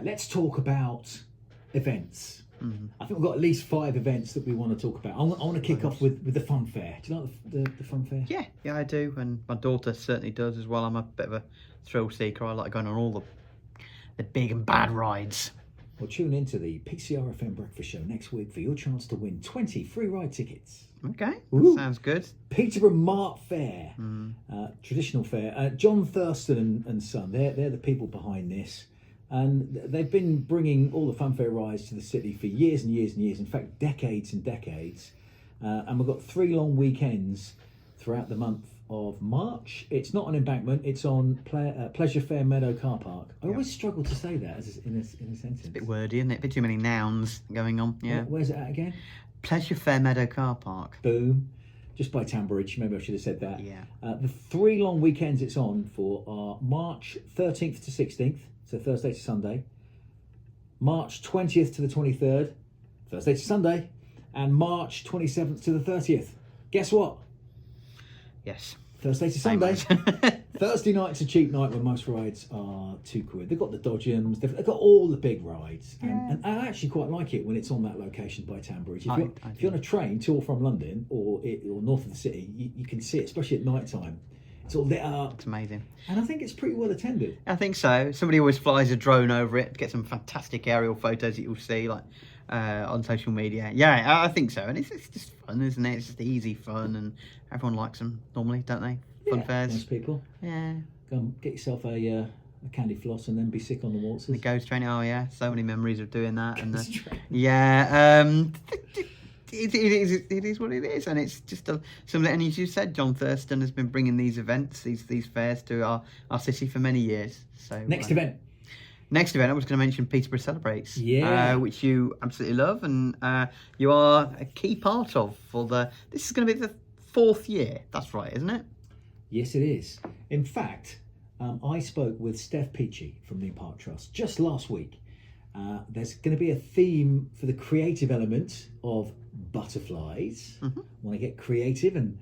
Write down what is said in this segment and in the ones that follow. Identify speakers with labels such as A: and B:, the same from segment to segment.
A: Right, let's talk about events. I think we've got at least 5 events that we want to talk about. I want to kick off with the fun fair. Do you like the fun fair?
B: Yeah, I do, and my daughter certainly does as well. I'm a bit of a thrill seeker. I like going on all the big and bad rides.
A: Well, tune into the PCRFM Breakfast Show next week for your chance to win 20 free ride tickets.
B: Okay,
A: Ooh.
B: sounds good.
A: Peterborough Mart Fair, traditional fair. John Thurston and Son, they're the people behind this. And they've been bringing all the funfair rides to the city for years and years and years. In fact, decades and decades. And we've got 3 long weekends throughout the month of March. It's not on Embankment. It's on Pleasure Fair Meadow Car Park. I always struggle to say that in a sentence.
B: It's a bit wordy, isn't it? A bit too many nouns going on. Yeah.
A: Where's it at again?
B: Pleasure Fair Meadow Car Park.
A: Boom. Just by Tambridge. Maybe I should have said that.
B: Yeah.
A: The 3 long weekends it's on for are March 13th to 16th. So Thursday to Sunday, March 20th to the 23rd, Thursday to Sunday, and March 27th to the 30th. Guess what?
B: Yes.
A: Thursday to Sunday. Thursday night's a cheap night when most rides are £2. They've got the Dodgems, they've got all the big rides. And I actually quite like it when it's on that location by Tambridge. If you're on a train to or from London or north of the city, you can see it, especially at night time. It's all lit up.
B: It's amazing.
A: And I think it's pretty well attended.
B: I think so. Somebody always flies a drone over it to get some fantastic aerial photos that you'll see on social media. Yeah, I think so. And it's just fun, isn't it? It's just easy fun, and everyone likes them normally, don't they? Fun fairs.
A: Nice people.
B: Yeah.
A: Go and get yourself a candy floss and then be sick on the waltzes.
B: The ghost train. Oh yeah, so many memories of doing that. It is what it is, and it's just something. And as you said, John Thurston has been bringing these events, these fairs to our city for many years. So
A: next event,
B: I was going to mention Peterborough Celebrates, which you absolutely love, and you are a key part of This is going to be the 4th year. That's right, isn't it?
A: Yes, it is. In fact, I spoke with Steph Peachy from the Park Trust just last week. There's going to be a theme for the creative element of butterflies. Want to get creative and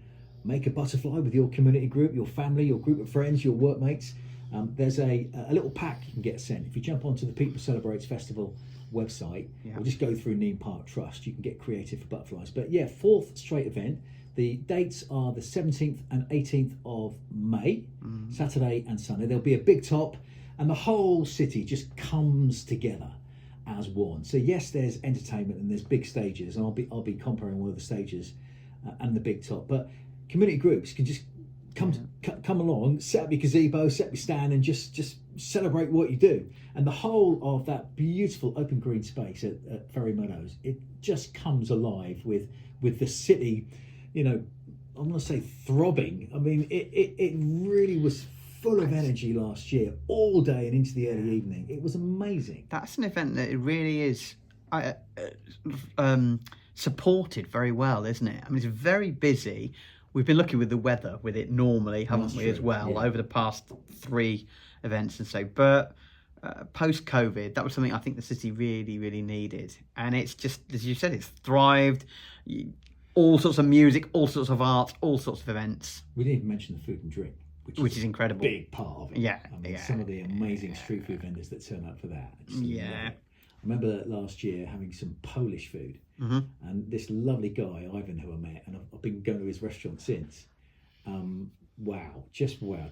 A: make a butterfly with your community group, your family, your group of friends, your workmates. There's a little pack you can get sent. If you jump onto the Peterborough Celebrates Festival website, or just go through Neem Park Trust, you can get creative for butterflies. But yeah, 4th straight event. The dates are the 17th and 18th of May, Saturday and Sunday. There'll be a big top, and the whole city just comes together as one. So yes, there's entertainment and there's big stages, and I'll be comparing one of the stages and the big top. But community groups can just come along, set up your gazebo, set up your stand, and just celebrate what you do. And the whole of that beautiful open green space at Ferry Meadows, it just comes alive with the city. You know, I'm going to say throbbing. I mean, it really was full of energy last year, all day and into the early evening. It was amazing.
B: That's an event that it really is supported very well, isn't it? I mean, it's very busy. We've been lucky with the weather with it normally, haven't we, as well, over the past 3 events and so. But post-COVID, that was something I think the city really, really needed. And it's just, as you said, it's thrived. All sorts of music, all sorts of art, all sorts of events.
A: We didn't even mention the food and drink,
B: which is incredible.
A: A big part of it.
B: Yeah.
A: I mean, some of the amazing street food vendors that turn up for that. I remember last year having some Polish food, and this lovely guy, Ivan, who I met, and I've been going to his restaurant since. Wow,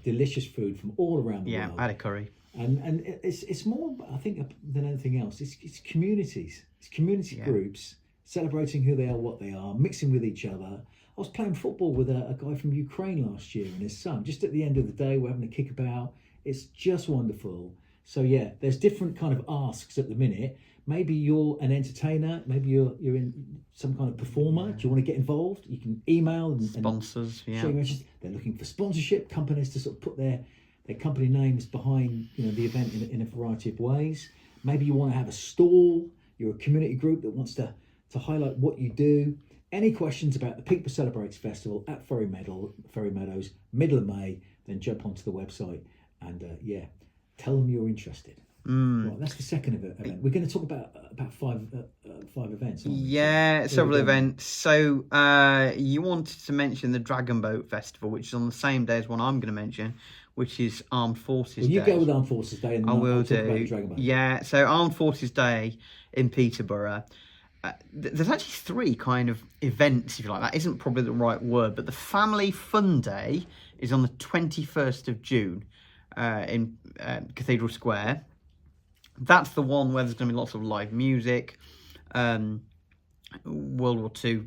A: delicious food from all around the world.
B: Yeah, I had a curry.
A: And it's more, I think, than anything else. It's communities, it's community groups celebrating who they are, what they are, mixing with each other. I was playing football with a guy from Ukraine last year and his son. Just at the end of the day, we're having a kickabout. It's just wonderful. So yeah, there's different kind of asks at the minute. Maybe you're an entertainer. Maybe you're in some kind of performer. Do you want to get involved? You can email and
B: sponsors.
A: Show your interest. They're looking for sponsorship companies to sort of put their company names behind the event in a variety of ways. Maybe you want to have a stall. You're a community group that wants to highlight what you do. Any questions about the Peterborough Celebrates Festival at Ferry Meadows, middle of May, then jump onto the website and tell them you're interested. Right, that's the second event. We're going to talk about 5 events.
B: Yeah, several events. So you wanted to mention the Dragon Boat Festival, which is on the same day as one I'm going to mention, which is Armed Forces
A: Well, you
B: Day.
A: go with Armed Forces Day, and
B: I will
A: I'll talk about the
B: do.
A: Dragon Boat.
B: Yeah, so Armed Forces Day in Peterborough. There's actually 3 kind of events, if you like. That isn't probably the right word, but the Family Fun Day is on the 21st of June in Cathedral Square. That's the one where there's going to be lots of live music, World War II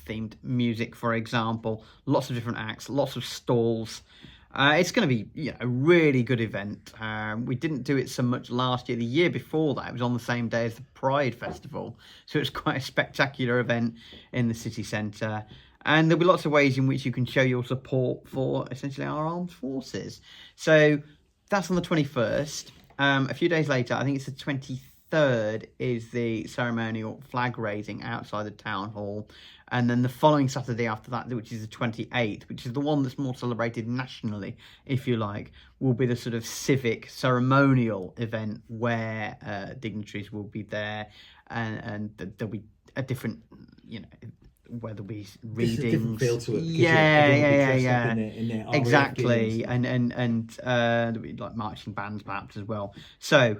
B: themed music, for example. Lots of different acts, lots of stalls. It's going to be a really good event. We didn't do it so much last year. The year before that, it was on the same day as the Pride Festival. So it was quite a spectacular event in the city centre. And there'll be lots of ways in which you can show your support for essentially our armed forces. So that's on the 21st. A few days later, I think it's the 23rd, is the ceremonial flag raising outside the town hall. And then the following Saturday after that, which is the 28th, which is the one that's more celebrated nationally, if you like, will be the sort of civic ceremonial event where dignitaries will be there, and there'll be a different, where there'll be readings.
A: There's a different feel to it.
B: Yeah.
A: In their RAF
B: Exactly,
A: gear
B: and there'll be like marching bands perhaps as well. So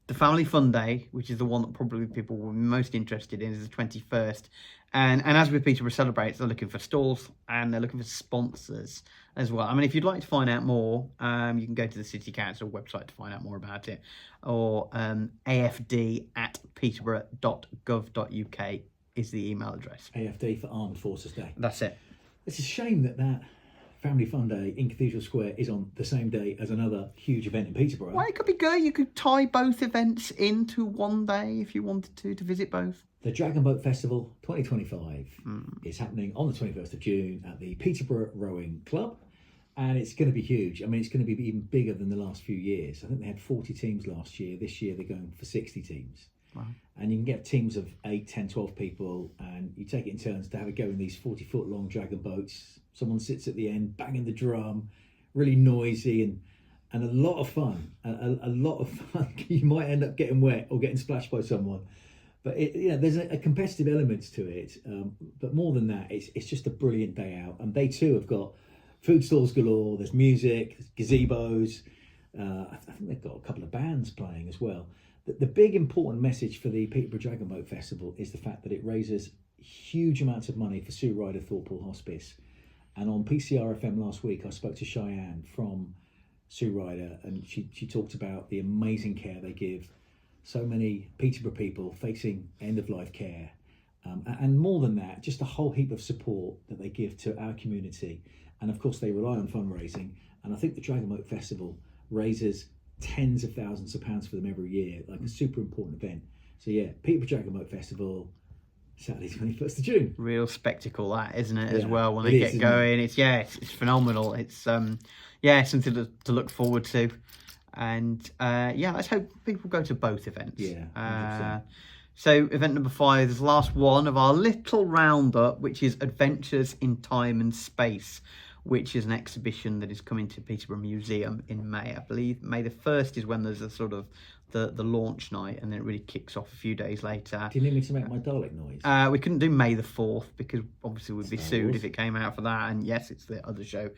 B: the Family Fun Day, which is the one that probably people will be most interested in, is the 21st. And as with Peterborough Celebrates, they're looking for stalls and they're looking for sponsors as well. I mean, if you'd like to find out more, you can go to the City Council website to find out more about it, or afd@peterborough.gov.uk is the email address.
A: AFD for Armed Forces Day.
B: That's it.
A: It's a shame that Family Fun Day in Cathedral Square is on the same day as another huge event in Peterborough.
B: Well, it could be good. You could tie both events into one day if you wanted to visit both.
A: The Dragon Boat Festival 2025 is happening on the 21st of June at the Peterborough Rowing Club, and it's going to be huge. I mean, it's going to be even bigger than the last few years. I think they had 40 teams last year. This year they're going for 60 teams.
B: Wow.
A: And you can get teams of 8, 10, 12 people, and you take it in turns to have a go in these 40-foot long dragon boats. Someone sits at the end, banging the drum, really noisy and a lot of fun. A lot of fun. You might end up getting wet or getting splashed by someone. But there's a competitive element to it. But more than that, it's just a brilliant day out. And they too have got food stalls galore. There's music, there's gazebos. I think they've got a couple of bands playing as well. The big important message for the Peterborough Dragon Boat Festival is the fact that it raises huge amounts of money for Sue Ryder Thorpal Hospice. And on PCR FM last week, I spoke to Cheyenne from Sue Ryder, and she talked about the amazing care they give so many Peterborough people facing end-of-life care. And more than that, just a whole heap of support that they give to our community. And of course, they rely on fundraising. And I think the Dragon Boat Festival raises tens of thousands of pounds for them every year, like a super important event. So yeah, Peterborough Dragon Boat Festival, Saturday 21st of June.
B: Real spectacle that, isn't it, as well, when
A: it
B: they
A: is,
B: get going. It's phenomenal. It's something to look forward to. And let's hope people go to both events.
A: Yeah.
B: So event number 5 is the last one of our little roundup, which is Adventures in Time and Space, which is an exhibition that is coming to Peterborough Museum in May. I believe May the 1st is when there's a sort of the launch night, and then it really kicks off a few days later.
A: Do you need me to make my Dalek noise?
B: We couldn't do May the 4th because obviously we'd be
A: Star
B: sued
A: Wars.
B: if it came out for that, and yes, it's the other show.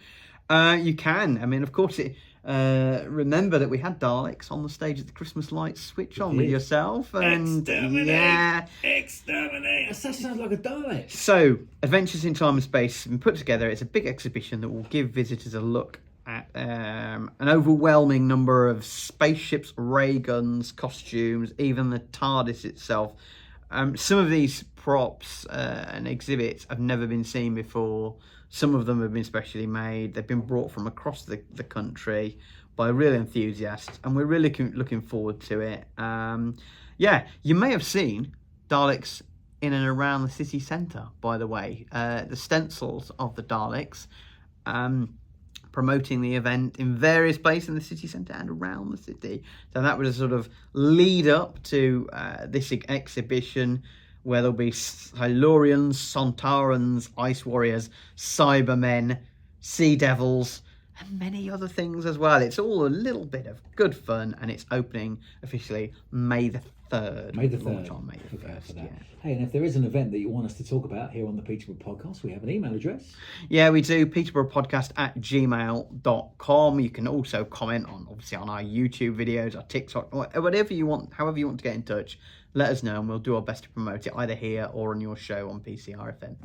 B: You can. I mean, of course, remember that we had Daleks on the stage at the Christmas lights switch on with yourself. And
A: Exterminate! That sounds like a Dalek.
B: So, Adventures in Time and Space has been put together. It's a big exhibition that will give visitors a look at an overwhelming number of spaceships, ray guns, costumes, even the TARDIS itself. Some of these props and exhibits have never been seen before. Some of them have been specially made. They've been brought from across the country by real enthusiasts, and we're really looking forward to it. You may have seen Daleks in and around the city centre, by the way. The stencils of the Daleks promoting the event in various places in the city centre and around the city. So that was a sort of lead up to this exhibition, where there'll be Silurians, Sontarans, Ice Warriors, Cybermen, Sea Devils, and many other things as well. It's all a little bit of good fun, and it's opening officially May the 3rd.
A: May the 3rd.
B: Launch on May the 1st. Yeah.
A: Hey, and if there is an event that you want us to talk about here on the Peterborough Podcast, we have an email address.
B: Yeah, we do. peterboroughpodcast@gmail.com. You can also comment on, obviously, on our YouTube videos, our TikTok, or whatever you want, however you want to get in touch. Let us know, and we'll do our best to promote it either here or on your show on PCRFM.